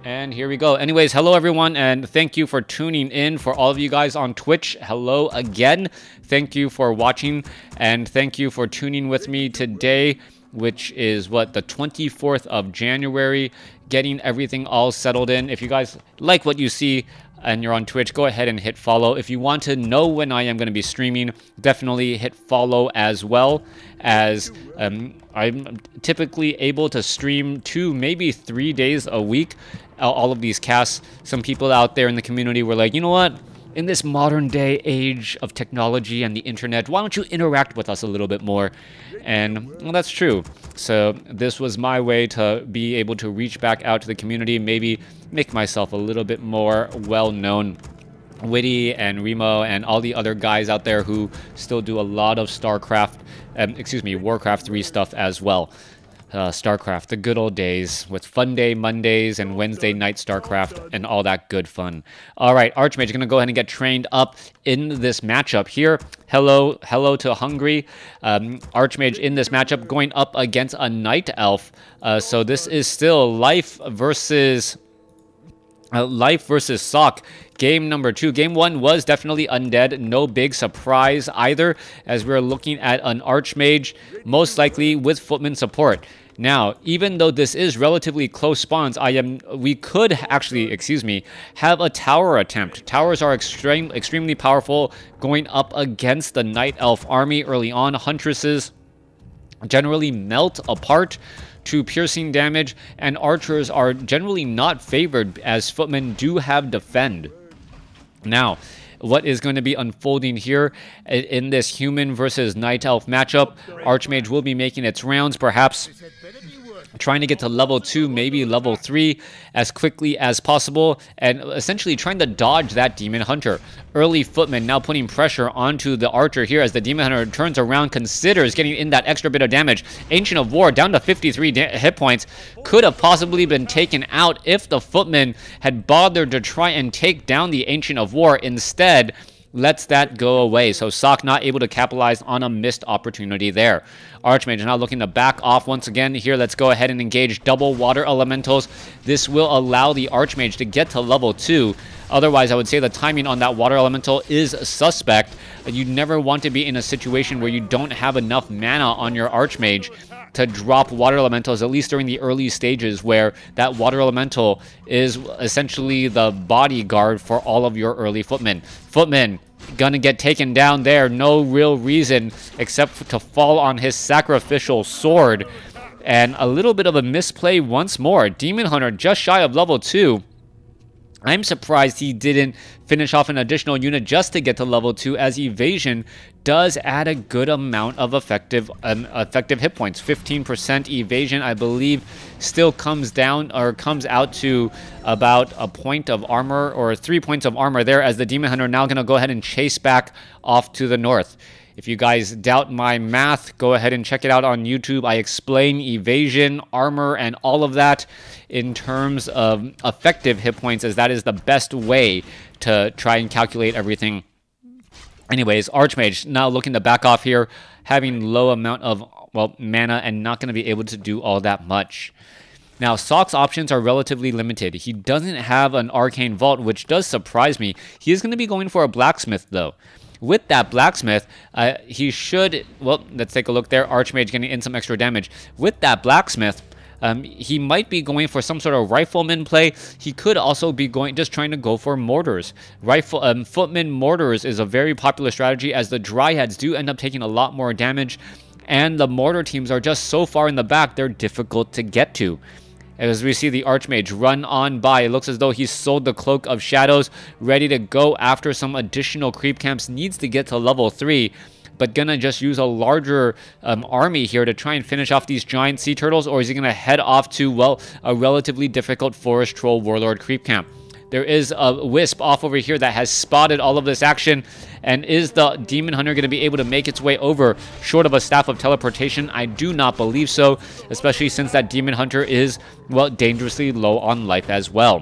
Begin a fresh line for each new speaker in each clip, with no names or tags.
And here we go. Anyways, hello everyone, and thank you for tuning in. For all of you guys on Twitch, hello again. Thank you for watching, and thank you for tuning with me today, which is what, the 24th of January, getting everything all settled in. If you guys like what you see and you're on Twitch, go ahead and hit follow. If you want to know when I am going to be streaming, definitely hit follow, as well as I'm typically able to stream 2, maybe 3 days a week. All of these casts. Some people out there in the community were like, you know what? In this modern day age of technology and the internet, why don't you interact with us a little bit more? And well, that's true. So this was my way to be able to reach back out to the community, maybe make myself a little bit more well-known. Witty and Remo and all the other guys out there who still do a lot of WarCraft 3 stuff as well. StarCraft, the good old days with Fun Day Mondays and Wednesday night StarCraft and all that good fun. All right, Archmage is going to go ahead and get trained up in this matchup here. Hello to Hungry. Archmage in this matchup going up against a Night Elf. So this is still life versus Sock. Game number 2. Game 1 was definitely undead. No big surprise either, as we're looking at an Archmage, most likely with Footman support. Now, even though this is relatively close spawns, we could actually, have a tower attempt. Towers are extremely powerful going up against the Night Elf army early on. Huntresses generally melt apart to piercing damage, and archers are generally not favored, as footmen do have defend. Now, what is going to be unfolding here in this human versus night elf matchup? Archmage will be making its rounds, perhaps trying to get to level 2, maybe level 3 as quickly as possible, and essentially trying to dodge that Demon Hunter. Early Footman now putting pressure onto the Archer here as the Demon Hunter turns around, considers getting in that extra bit of damage. Ancient of War down to 53 hit points. Could have possibly been taken out if the Footman had bothered to try and take down the Ancient of War. Instead, lets that go away. So Sock not able to capitalize on a missed opportunity there. Archmage now looking to back off once again here. Let's go ahead and engage double water elementals. This will allow the Archmage to get to level 2. Otherwise, I would say the timing on that water elemental is suspect. You never want to be in a situation where you don't have enough mana on your Archmage to drop water elementals, at least during the early stages, where that water elemental is essentially the bodyguard for all of your early footmen. Footman gonna get taken down there. No real reason except to fall on his sacrificial sword. And a little bit of a misplay once more. Demon Hunter just shy of level 2. I'm surprised he didn't finish off an additional unit just to get to level 2, as evasion does add a good amount of effective hit points. 15% evasion, I believe, still comes out to about a point of armor, or 3 points of armor there, as the Demon Hunter now going to go ahead and chase back off to the north. If you guys doubt my math, go ahead and check it out on YouTube. I explain evasion, armor, and all of that in terms of effective hit points, as that is the best way to try and calculate everything. Anyways, Archmage now looking to back off here, having low amount of, well, mana, and not going to be able to do all that much. Now, Sock's options are relatively limited. He doesn't have an Arcane Vault, which does surprise me. He is going to be going for a Blacksmith, though. With that Blacksmith, he should, well, let's take a look there. Archmage getting in some extra damage. With that Blacksmith, he might be going for some sort of Rifleman play. He could also be just trying to go for Mortars. Footman Mortars is a very popular strategy, as the Dryads do end up taking a lot more damage, and the Mortar teams are just so far in the back, they're difficult to get to. As we see the Archmage run on by, it looks as though he's sold the Cloak of Shadows, ready to go after some additional creep camps. Needs to get to level 3, but gonna just use a larger army here to try and finish off these giant sea turtles, or is he gonna head off to, well, a relatively difficult Forest Troll Warlord creep camp? There is a Wisp off over here that has spotted all of this action. And is the Demon Hunter going to be able to make its way over short of a Staff of Teleportation? I do not believe so, especially since that Demon Hunter is, well, dangerously low on life as well.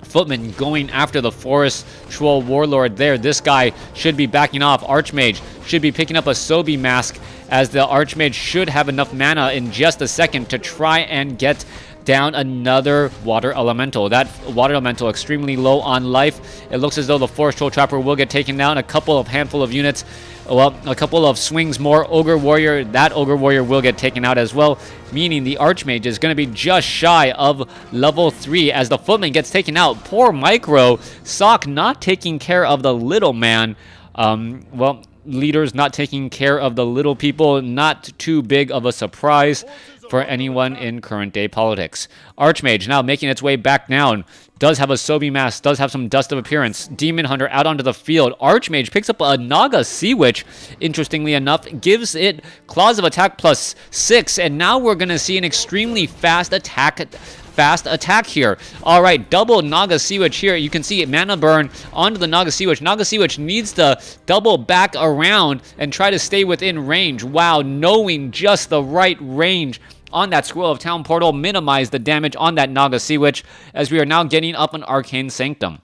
Footman going after the Forest Troll Warlord there. This guy should be backing off. Archmage should be picking up a Sobi Mask, as the Archmage should have enough mana in just a second to try and get down another water elemental. That water elemental extremely low on life. It looks as though the Forest Troll Trapper will get taken down. A handful of units, well, a couple of swings more. Ogre Warrior, that Ogre Warrior will get taken out as well, meaning the Archmage is going to be just shy of level 3 as the Footman gets taken out. Poor Micro. Sock not taking care of the little man. Well, leaders not taking care of the little people, not too big of a surprise for anyone in current day politics. Archmage now making its way back down. Does have a Sobi mask, does have some dust of appearance. Demon Hunter out onto the field. Archmage picks up a Naga Sea Witch, interestingly enough, gives it Claws of Attack +6, and now we're going to see an extremely fast attack here. All right, double Naga Sea Witch here. You can see it, mana burn onto the Naga Sea Witch. Naga Sea Witch needs to double back around and try to stay within range. Wow, knowing just the right range on that Scroll of Town portal, minimize the damage on that Naga Sea Witch as we are now getting up an Arcane Sanctum.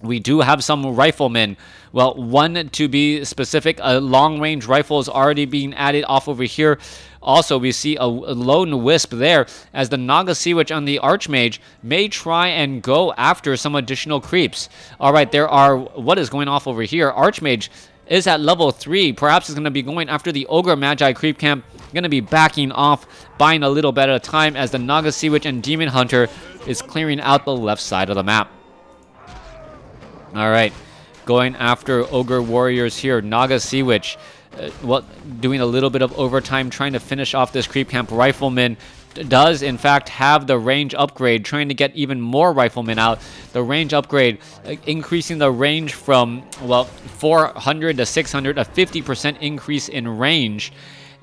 We do have some riflemen. Well, one to be specific, a long-range rifle is already being added off over here. Also, we see a lone wisp there as the Naga Sea Witch on the Archmage may try and go after some additional creeps. All right, what is going off over here? Archmage is at level 3. Perhaps is going to be going after the Ogre Magi creep camp. Going to be backing off, buying a little bit of time as the Naga Sea Witch and Demon Hunter is clearing out the left side of the map. All right, going after Ogre Warriors here. Naga Sea Witch, well, doing a little bit of overtime, trying to finish off this creep camp. Rifleman does, in fact, have the range upgrade, trying to get even more riflemen out. The range upgrade, increasing the range from, well, 400 to 600, a 50% increase in range,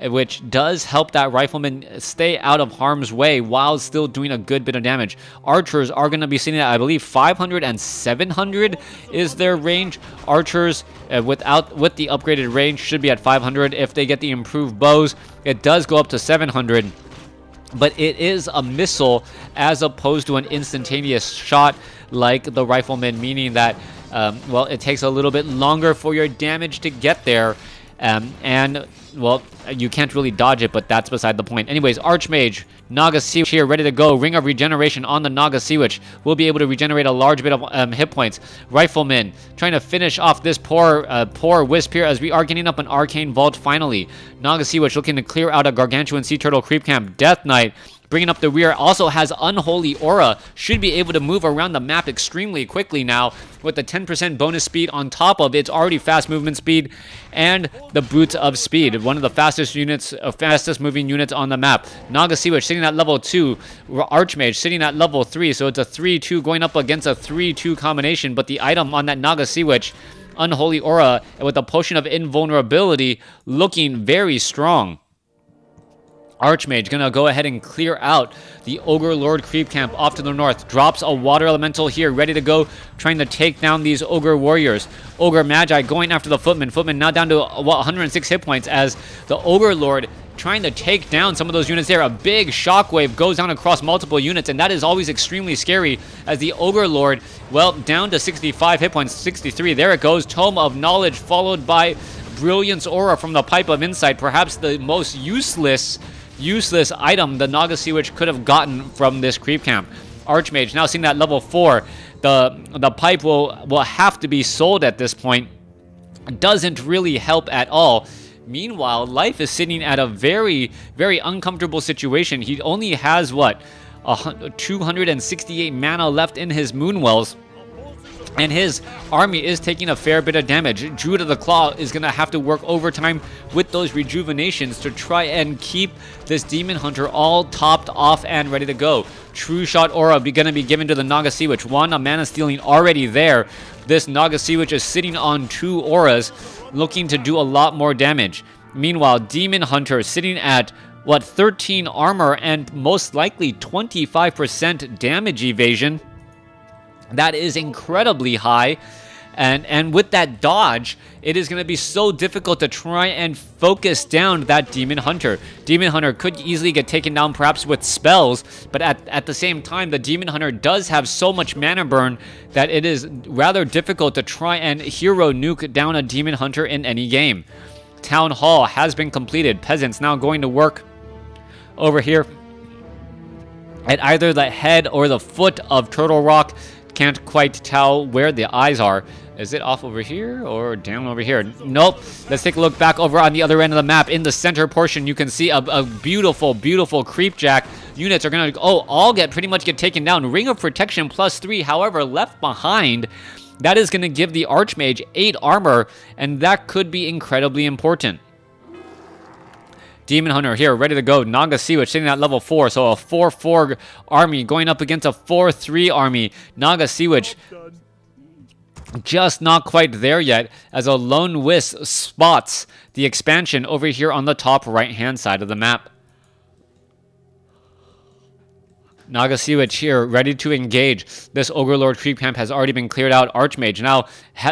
which does help that rifleman stay out of harm's way while still doing a good bit of damage. Archers are going to be sitting at, I believe, 500 and 700 is their range. Archers, with the upgraded range, should be at 500. If they get the improved bows, it does go up to 700. But it is a missile as opposed to an instantaneous shot like the rifleman, meaning that, well, it takes a little bit longer for your damage to get there. And, well, you can't really dodge it, but that's beside the point. Anyways, Archmage, Naga Sea Witch here, ready to go. Ring of Regeneration on the Naga Sea Witch. We'll be able to regenerate a large bit of hit points. Rifleman trying to finish off this poor Wisp here as we are getting up an Arcane Vault finally. Naga Sea Witch looking to clear out a Gargantuan Sea Turtle creep camp. Death Knight bringing up the rear, also has Unholy Aura, should be able to move around the map extremely quickly now with the 10% bonus speed on top of its already fast movement speed and the Boots of Speed, one of the fastest moving units on the map. Naga Sea Witch sitting at level 2, Archmage sitting at level 3, so it's a 3-2 going up against a 3-2 combination, but the item on that Naga Sea Witch, Unholy Aura, with a Potion of Invulnerability, looking very strong. Archmage gonna go ahead and clear out the Ogre Lord creep camp off to the north. Drops a water elemental here, ready to go, trying to take down these Ogre Warriors. Ogre Magi going after the Footman. Footman now down to 106 hit points as the Ogre Lord trying to take down some of those units there. A big shockwave goes down across multiple units, and that is always extremely scary as the Ogre Lord, well, down to 65 hit points, 63. There it goes. Tome of Knowledge followed by Brilliance Aura from the Pipe of Insight, perhaps the most useless item the Naga Sea Witch could have gotten from this creep camp. Archmage now seeing that level 4. The pipe will have to be sold at this point. Doesn't really help at all. Meanwhile, Life is sitting at a very, very uncomfortable situation. He only has, what, 268 mana left in his Moonwells. And his army is taking a fair bit of damage. Druid of the Claw is going to have to work overtime with those rejuvenations to try and keep this Demon Hunter all topped off and ready to go. True Shot Aura going to be given to the Naga Sea Witch. One, a mana stealing already there. This Naga Sea Witch is sitting on 2 auras, looking to do a lot more damage. Meanwhile, Demon Hunter sitting at, what, 13 armor and most likely 25% damage evasion. That is incredibly high, and with that dodge, it is going to be so difficult to try and focus down that Demon Hunter. Demon Hunter could easily get taken down perhaps with spells, but at the same time, the Demon Hunter does have so much mana burn that it is rather difficult to try and hero nuke down a Demon Hunter in any game. Town Hall has been completed. Peasants now going to work over here at either the head or the foot of Turtle Rock. Can't quite tell where the eyes are. Is it off over here or down over here? Nope. Let's take a look back over on the other end of the map. In the center portion, you can see a beautiful, beautiful Creepjack. Units are going to, all pretty much get taken down. Ring of Protection +3, however, left behind. That is going to give the Archmage 8 armor, and that could be incredibly important. Demon Hunter here, ready to go. Naga Sea Witch sitting at level 4, so a 4-4 army going up against a 4-3 army. Naga Sea Witch just not quite there yet, as a Lone Wisp spots the expansion over here on the top right-hand side of the map. Naga Sea Witch here, ready to engage. This Ogre Lord creep camp has already been cleared out. Archmage now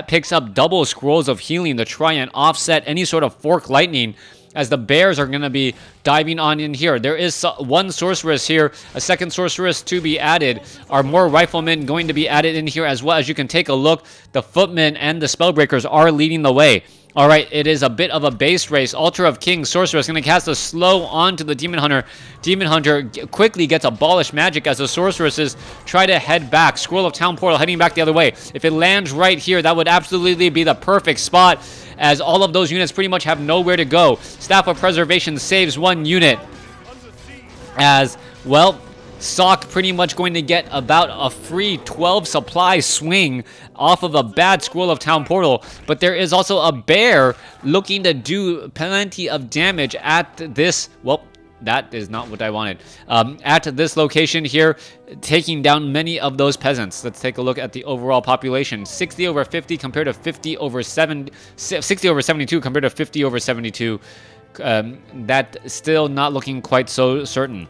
picks up double scrolls of healing to try and offset any sort of fork lightning, as the bears are going to be diving on in here. There is one sorceress here, a second sorceress to be added. Are more riflemen going to be added in here as well? As you can take a look, the footmen and the spellbreakers are leading the way. All right, it is a bit of a base race. Altar of Kings sorceress going to cast a slow onto the Demon Hunter. Demon Hunter quickly gets abolished magic as the sorceresses try to head back. Scroll of Town Portal heading back the other way. If it lands right here, that would absolutely be the perfect spot, as all of those units pretty much have nowhere to go. Staff of Preservation saves one unit, as well. Sock pretty much going to get about a free 12 supply swing off of a bad Scroll of Town Portal, but there is also a bear looking to do plenty of damage at this, well, that is not what I wanted. At this location here, taking down many of those peasants. Let's take a look at the overall population. 60 over 50 compared to 50 over 7, 60 over 72 compared to 50 over 72. That still not looking quite so certain.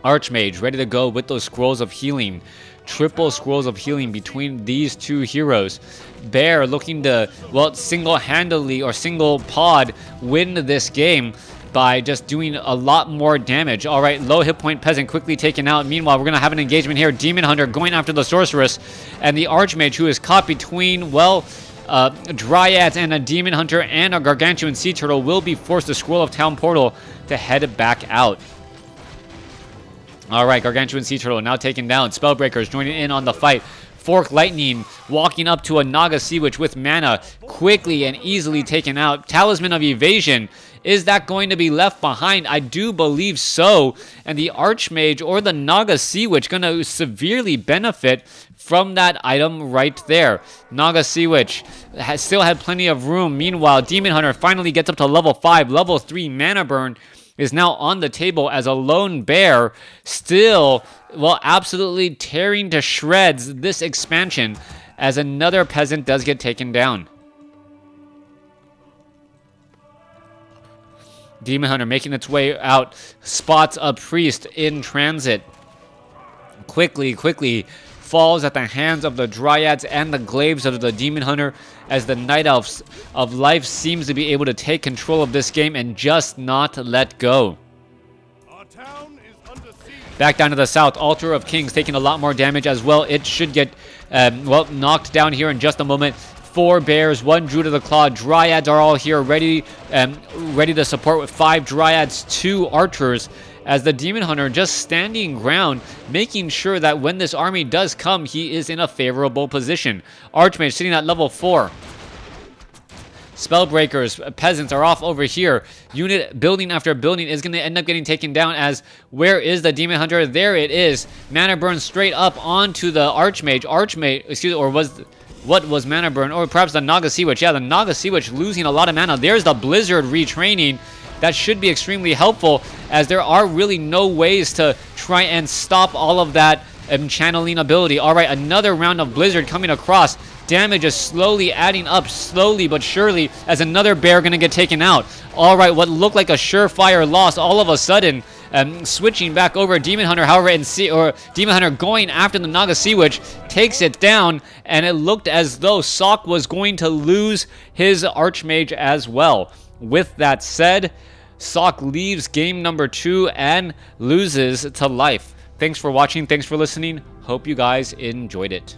Archmage ready to go with those scrolls of healing. Triple scrolls of healing between these two heroes. Bear looking to, well, single-handedly or single pod win this game by just doing a lot more damage. All right, low hit point peasant quickly taken out. Meanwhile, we're going to have an engagement here. Demon Hunter going after the sorceress, and the Archmage, who is caught between, well, Dryads and a Demon Hunter and a Gargantuan Sea Turtle, will be forced to Scroll of Town Portal to head back out. All right, Gargantuan Sea Turtle now taken down. Spellbreakers joining in on the fight. Fork Lightning walking up to a Naga Sea Witch with mana, quickly and easily taken out. Talisman of Evasion, is that going to be left behind? I do believe so. And the Archmage or the Naga Sea Witch going to severely benefit from that item right there. Naga Sea Witch has still had plenty of room. Meanwhile, Demon Hunter finally gets up to level 5. Level 3 mana burn is now on the table, as a lone bear still, well, absolutely tearing to shreds this expansion, as another peasant does get taken down. Demon Hunter making its way out, spots a priest in transit. Quickly falls at the hands of the Dryads and the glaives of the Demon Hunter, as the Night Elves of Life seems to be able to take control of this game and just not let go. Back down to the south, Altar of Kings taking a lot more damage as well. It should get, well, knocked down here in just a moment. 4 bears, 1 Druid of the Claw. Dryads are all here ready to support with 5 Dryads, 2 Archers, as the Demon Hunter just standing ground, making sure that when this army does come, he is in a favorable position. Archmage sitting at level 4. Spellbreakers, peasants are off over here. Unit building after building is going to end up getting taken down, as where is the Demon Hunter? There it is. Mana burn straight up onto the Archmage. What was mana burn? Or perhaps the Naga Sea Witch. Yeah, the Naga Sea Witch losing a lot of mana. There's the Blizzard retraining. That should be extremely helpful, as there are really no ways to try and stop all of that channeling ability. All right, another round of Blizzard coming across. Damage is slowly adding up, slowly but surely, as another bear going to get taken out. All right, what looked like a surefire loss, all of a sudden, switching back over. Demon Hunter, however, Demon Hunter going after the Naga Sea Witch, takes it down, and it looked as though Sock was going to lose his Archmage as well. With that said, Sock leaves game number 2 and loses to life. Thanks for watching. Thanks for listening. Hope you guys enjoyed it.